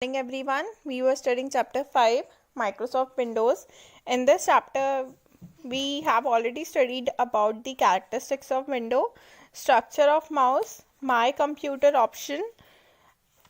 Morning everyone. We were studying chapter 5 Microsoft Windows. In this chapter we have already studied about the characteristics of window, structure of mouse, my computer option,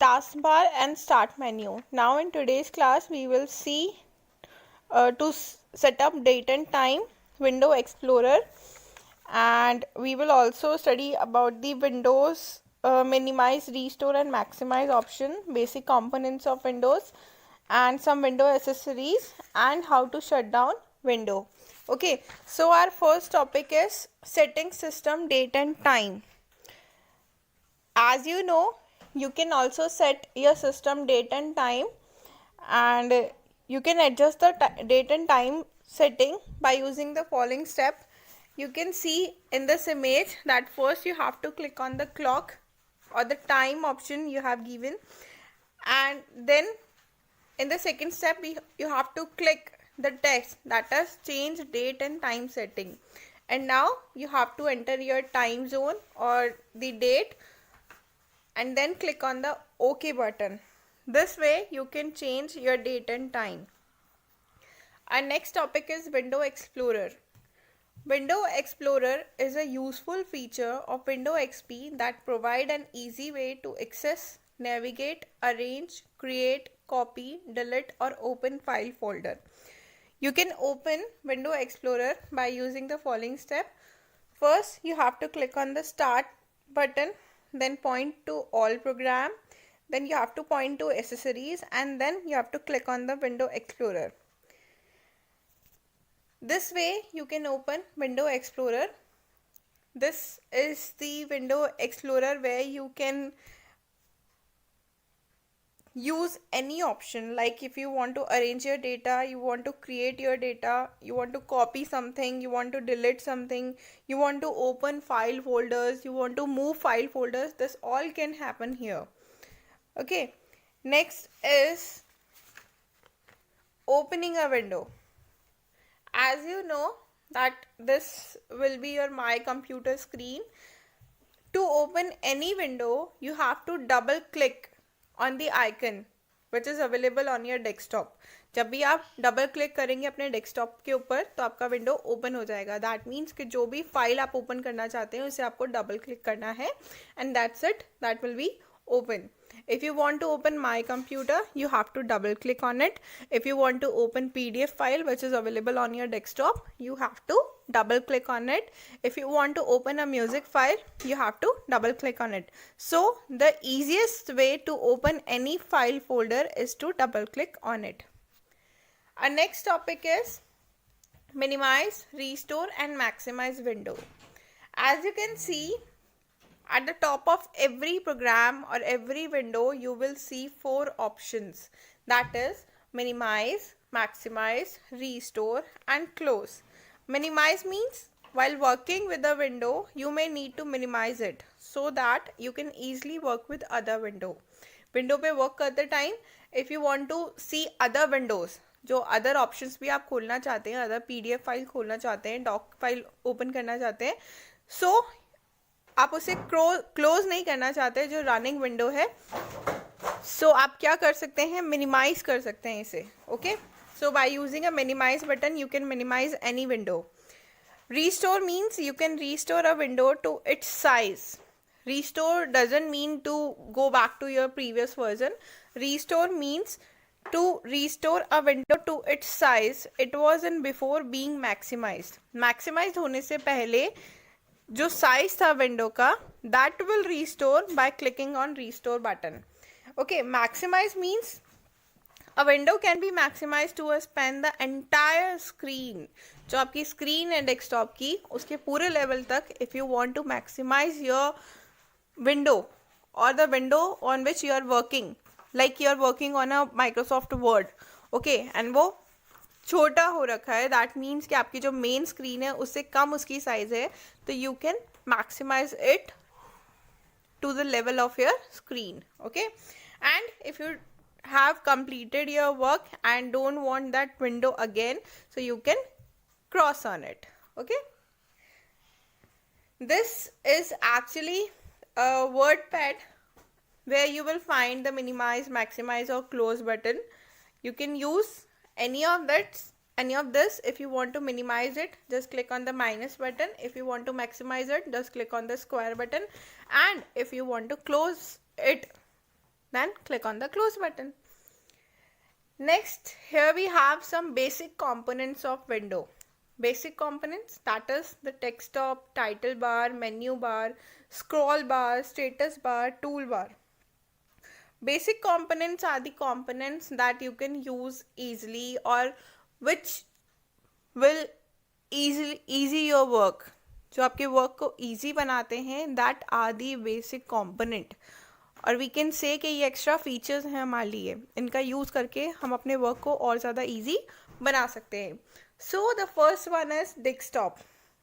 taskbar and start menu. Now in today's class we will see to set up date and time, window explorer, and we will also study about the windows minimize, restore and maximize option, basic components of windows and some window accessories, and how to shut down window. Okay, so our first topic is setting system date and time. As you know, you can also set your system date and time, and you can adjust the date and time setting by using the following step. You can see in this image that first you have to click on the clock or the time option you have given, and then in the second step you have to click the text that is change date and time setting, and now you have to enter your time zone or the date and then click on the OK button. This way you can change your date and time. Our next topic is Window Explorer. Window Explorer is a useful feature of Windows XP that provide an easy way to access, navigate, arrange, create, copy, delete or open file folder. You can open Window Explorer by using the following step. First, you have to click on the Start button, then point to All Program, then you have to point to Accessories, and then you have to click on the Window Explorer. This way you can open Window Explorer. This is the Window Explorer where you can use any option, like if you want to arrange your data, you want to create your data, you want to copy something, you want to delete something, you want to open file folders, you want to move file folders, this all can happen here. Okay, next is opening a window. As you know that this will be your my computer screen. To open any window you have to double click on the icon which is available on your desktop. जब भी आप double click करेंगे अपने desktop के ऊपर तो आपका window open हो जाएगा. दैट मीन्स कि जो भी फाइल आप ओपन करना चाहते हैं उसे आपको डबल क्लिक करना है and that's it, that will be open. If you want to open my computer, you have to double click on it. If you want to open PDF file which is available on your desktop, you have to double click on it. If you want to open a music file, you have to double click on it. So the easiest way to open any file folder is to double click on it. Our next topic is minimize, restore and maximize window. As you can see, at the top of every program or every window you will see 4 options, that is minimize, maximize, restore and close. Minimize means while working with the window you may need to minimize it so that you can easily work with other window. Window पे work करते time if you want to see other windows, जो other options भी आप खोलना चाहते हैं, other PDF file खोलना चाहते हैं, डॉक फाइल ओपन करना चाहते हैं, सो आप उसे क्लोज नहीं करना चाहते जो रनिंग विंडो है, सो आप क्या कर सकते हैं, मिनिमाइज कर सकते हैं इसे. Okay, so by using a minimize button you can minimize any window. Restore means you can restore a window to its size. Restore doesn't mean to go back to your previous version. Restore means to restore a window to its size it was in before being maximized. Maximized होने से पहले जो size था window का, that will restore by clicking on restore button. Okay, maximize means a window can be maximized to span the entire screen. जो आपकी screen है desktop की उसके पूरे लेवल तक, if you want to maximise your window और the window on which you are working, like you are working on a Microsoft Word, okay, and वो छोटा हो रखा है, दैट मीन्स कि आपकी जो मेन स्क्रीन है उससे कम उसकी साइज है, तो you can maximize it to the level of your screen. Okay, and if you have completed your work and don't want that window again, so you can cross on it. Okay, this is actually a WordPad where you will find the minimize, maximize or close button. You can use any of this. If you want to minimize it, just click on the minus button. If you want to maximize it, just click on the square button. And if you want to close it, then click on the close button. Next, here we have some basic components of window. Basic components, that is the desktop, title bar, menu bar, scroll bar, status bar, toolbar. Basic components are the components that you can use easily or which will easy your work. जो आपके work को easy बनाते हैं, that are the basic component. और we can say कि ये extra features हैं हमारे लिए, इनका यूज़ करके हम अपने वर्क को और ज़्यादा ईजी बना सकते हैं. So the first one is desktop,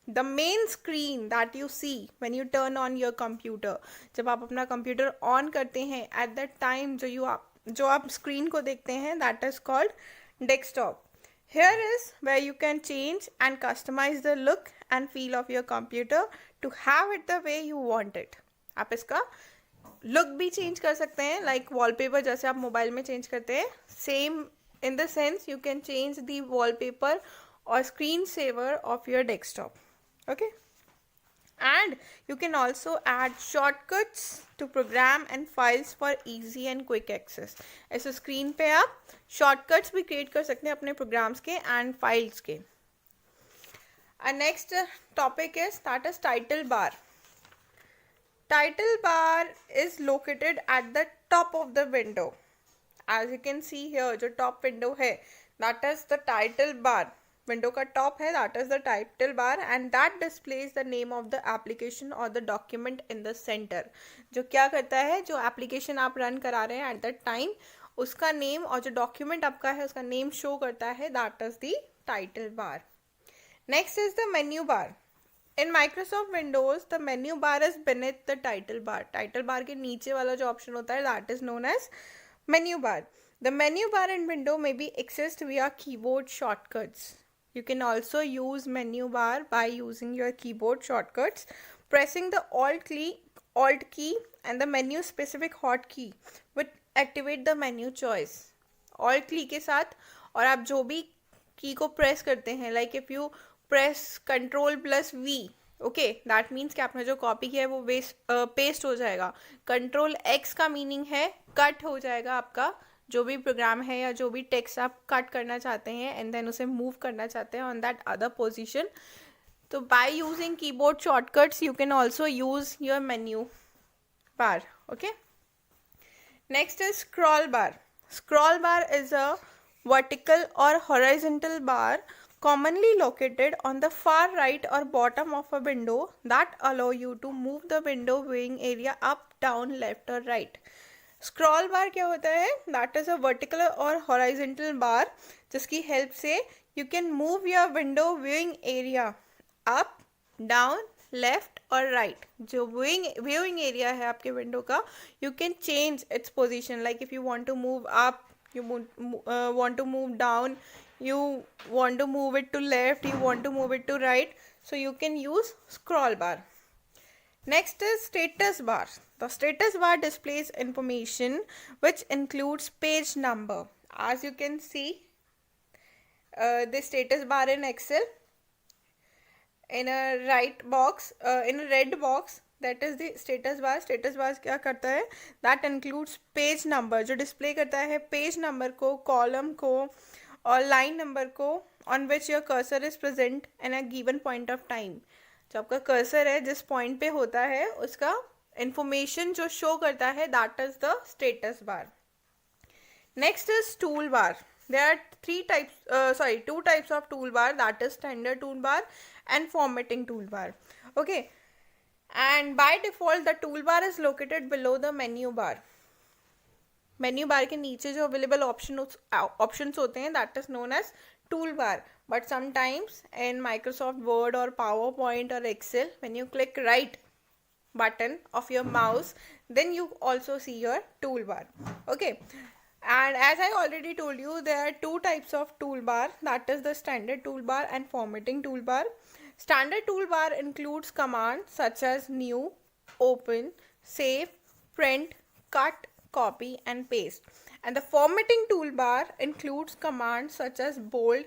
the main screen that you see when U turn on your computer. जब आप अपना कंप्यूटर ऑन करते हैं, एट दैट टाइम जो आप स्क्रीन को देखते हैं, that is called desktop. Here is where you can change and customize the look and feel of your computer to have it the way you want it. आप इसका look भी change कर सकते हैं, लाइक वॉलपेपर जैसे आप mobile में change करते हैं, same in the sense you can change the wallpaper और screen saver of your desktop. Okay, and you can also add shortcuts to program and files for easy and quick access. ऐसे screen पे आप shortcuts भी create कर सकते हैं अपने programmes के एंड फाइल्स के. Next topic is that is title bar. Title bar is located at the top of the window. As you can see here, जो top window है, that is the title bar. Window का top है, that is the title bar, and that displays the name of the application or the document in the center. जो क्या करता है, जो application आप run करा रहे हैं at that time, उसका name और जो document आपका है उसका name show करता है, that is the title bar. Next is the menu bar. In Microsoft Windows, the menu bar is beneath the title bar. Title bar के नीचे वाला जो option होता है, that is known as menu bar. The menu bar in window may be accessed via keyboard shortcuts. You can also use menu bar by using your keyboard shortcuts. Pressing the Alt key and the menu specific hotkey would activate the menu choice. Alt key के साथ और आप जो भी की को press करते हैं, like if you press Ctrl plus V, okay, that means कि आपने जो कॉपी किया है वो पेस्ट हो जाएगा. Ctrl X का मीनिंग है कट हो जाएगा आपका जो भी प्रोग्राम है या जो भी टेक्स्ट आप कट करना चाहते हैं एंड देन उसे मूव करना चाहते हैं ऑन दैट अदर पोजीशन. तो by using keyboard shortcuts you can also use your menu bar. Okay, next is scroll bar. Scroll bar is a vertical or horizontal bar commonly located on the far right or bottom of a window that allow you to move the window viewing area up, down, left or right. Scroll bar क्या होता है? That is a vertical or horizontal bar जिसकी help से you can move your window viewing area up, down, left or right. जो viewing area है आपके window का, you can change its position. Like if you want to move up, you want to move down, you want to move it to left, you want to move it to right, so you can use scroll bar. Next is status bar. The status bar displays information which includes page number. As you can see, the status bar in Excel, in a right box, in a red box, that is the status bar. Status bar क्या करता है? That includes page number, जो display करता है page number को, column को और line number को, on which your cursor is present in a given point of time. जो आपका कर्सर है जिस पॉइंट पे होता है उसका इंफॉर्मेशन जो शो करता है, that is the status bar. Next is tool bar. There are two types of toolbar, that is standard toolbar and formatting toolbar. Okay, and by default the toolbar is located below the menu bar. Menu bar के नीचे जो available options होते हैं, that is known as toolbar. But sometimes in Microsoft Word or PowerPoint or Excel, when you click right button of your mouse, then you also see your toolbar. Okay, and as I already told you, there are two types of toolbar, that is the standard toolbar and formatting toolbar. Standard toolbar includes commands such as new, open, save, print, cut, copy, and paste. And the formatting toolbar includes commands such as bold,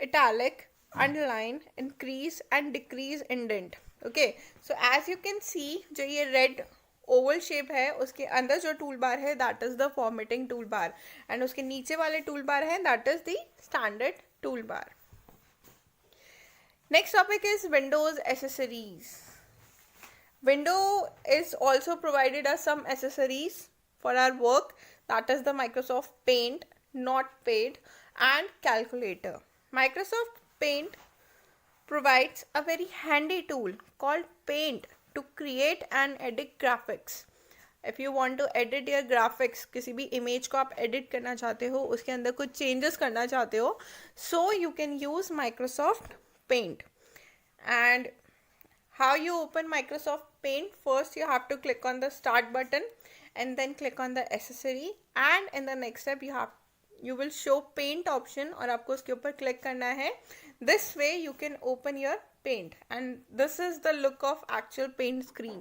italic, underline, increase, and decrease indent. Okay, so as you can see, जो ये red Oval shape है उसके अंदर जो tool bar है that is the formatting tool bar and उसके नीचे वाले टूल बार है that is the standard tool bar. Next topic is Windows accessories. Window is also provided us some accessories for our work, that is the Microsoft Paint, Notepad, and calculator. Microsoft Paint provides a very handy tool called Paint to create and edit graphics. If you want to edit your graphics, किसी भी image को आप edit करना चाहते हो, उसके अंदर कुछ changes करना चाहते हो, so you can use Microsoft Paint. And how you open Microsoft Paint? First you have to click on the start button and then click on the accessory, and in the next step you will show paint option और आपको उसके ऊपर click करना है. This way you can open your paint and this is the look of actual paint screen.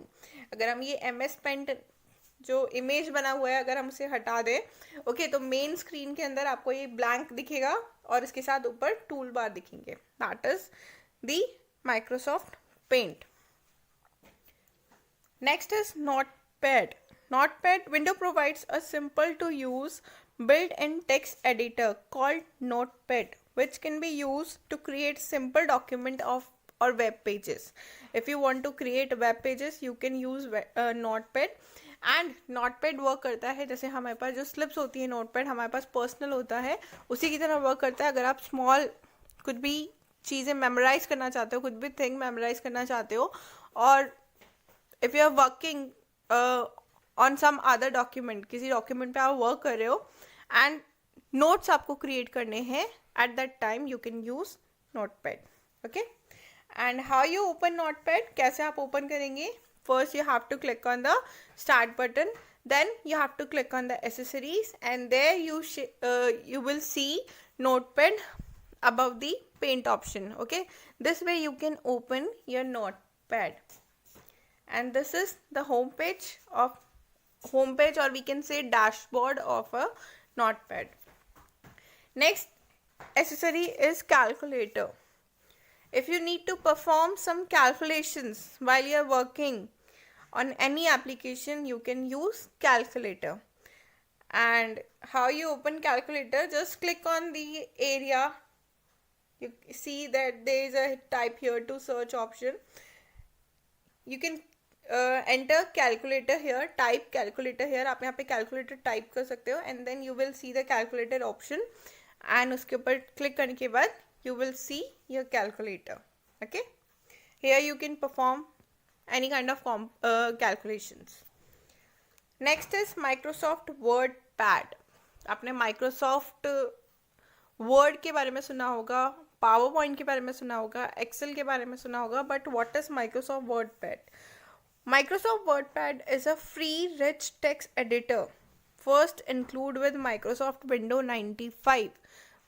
अगर हम ये MS Paint जो इमेज बना हुआ है अगर हम उसे हटा दें, ओके, तो मेन स्क्रीन के अंदर आपको ये ब्लैंक दिखेगा और इसके साथ ऊपर टूल बार दिखेंगे. That is the Microsoft Paint. Next is Notepad. Notepad window provides a simple to use built-in text editor called Notepad, which can be used to create simple document of or web pages. If you want to create web pages, you can use Notepad. And Notepad work करता है जैसे हमारे पास जो slips होती है Notepad हमारे पास personal होता है, उसी की तरह वर्क करता है. अगर आप स्मॉल कुछ भी चीज़ें मेमोराइज करना चाहते हो, कुछ भी थिंग मेमोराइज करना चाहते हो, और if you are working on some other document, किसी डॉक्यूमेंट पे आप वर्क कर रहे हो एंड नोट्स आपको क्रिएट करने हैं, at that time you can use Notepad. Okay, and how you open Notepad, कैसे आप ओपन करेंगे? First you have to click on the start button, then you have to click on the accessories, and there you will see Notepad above the paint option. Okay, this way you can open your Notepad, and this is the home page or we can say dashboard of a Notepad. Next accessory is calculator. If you need to perform some calculations while you are working on any application, you can use calculator. And how you open calculator, just click on the area. You see that there is a type here to search option. You can enter calculator here, type calculator here. आप यहाँ पे calculator type कर सकते हो, and then you will see the calculator option, and उसके ऊपर click करने के बाद you will see your calculator. Okay, here you can perform any kind of calculations. Next is Microsoft Word Pad. आपने Microsoft Word के बारे में सुना होगा, PowerPoint के बारे में सुना होगा, Excel के बारे में सुना होगा, but what is Microsoft Word Pad? Microsoft Word Pad is a free rich text editor first include with Microsoft Windows 95.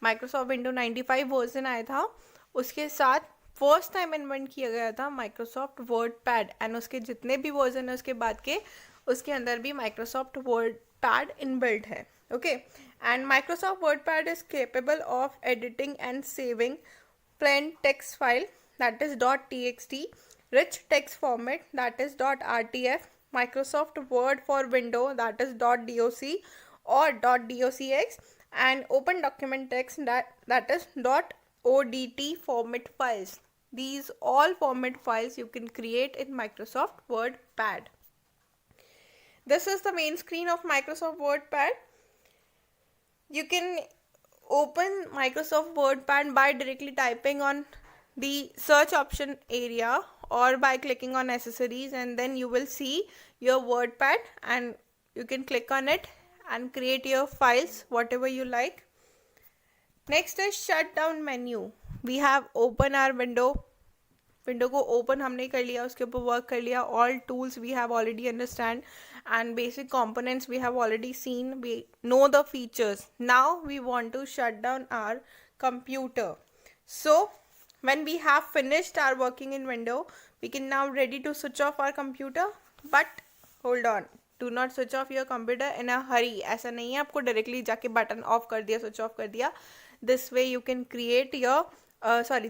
Microsoft window 95 version आया था, उसके साथ फर्स्ट टाइम इन्वेंट किया गया था माइक्रोसॉफ्ट वर्ड पैड, एंड उसके जितने भी वर्जन है उसके बाद के उसके अंदर भी माइक्रोसॉफ्ट वर्ड पैड इनबिल्ट है. Okay, and Microsoft word pad is capable of editing and saving plain text file that is .txt, rich text format that is .rtf, Microsoft Word for Windows that is .doc or .docx, and open document text that is .odt format files. These all format files you can create in Microsoft Word Pad. This is the main screen of Microsoft Word Pad. You can open Microsoft Word Pad by directly typing on the search option area or by clicking on accessories, and then you will see your Word Pad and you can click on it and create your files whatever you like. Next is shutdown menu. We have open our window को open हमने कर लिया, उसके ऊपर work कर लिया, all tools we have already understand, and basic components we have already seen, we know the features. Now we want to shut down our computer. So when we have finished our working in window, we can now ready to switch off our computer. But hold on, do not switch off your computer in a hurry. ऐसा नहीं है आपको directly जाके button of कर दिया, switch off कर दिया. This way you can create your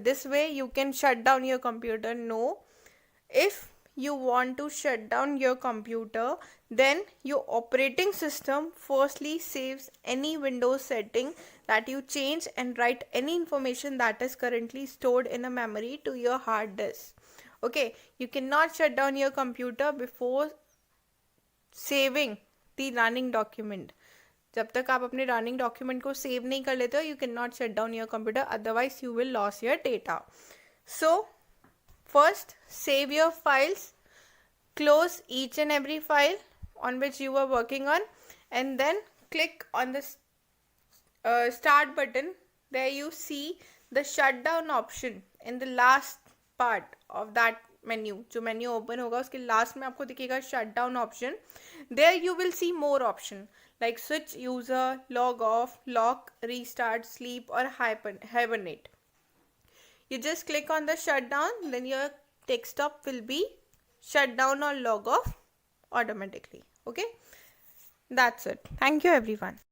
this way you can shut down your computer. No, if you want to shut down your computer, then your operating system firstly saves any Windows setting that you change and write any information that is currently stored in a memory to your hard disk. Okay, you cannot shut down your computer before saving the running document. जब तक आप अपने running document को save नहीं कर लेते हो, you can not shut down your computer, otherwise you will loss your data. So first save your files, close each and every file on which you are working on, and then click on the start button. There you see the shutdown option in the last part of that menu. जो menu open होगा उसके last में आपको दिखेगा shutdown option. There you will see more option like switch user, log off, lock, restart, sleep or hibernate. You just click on the shutdown, then your desktop will be shut down or log off automatically. Okay, that's it. Thank you everyone.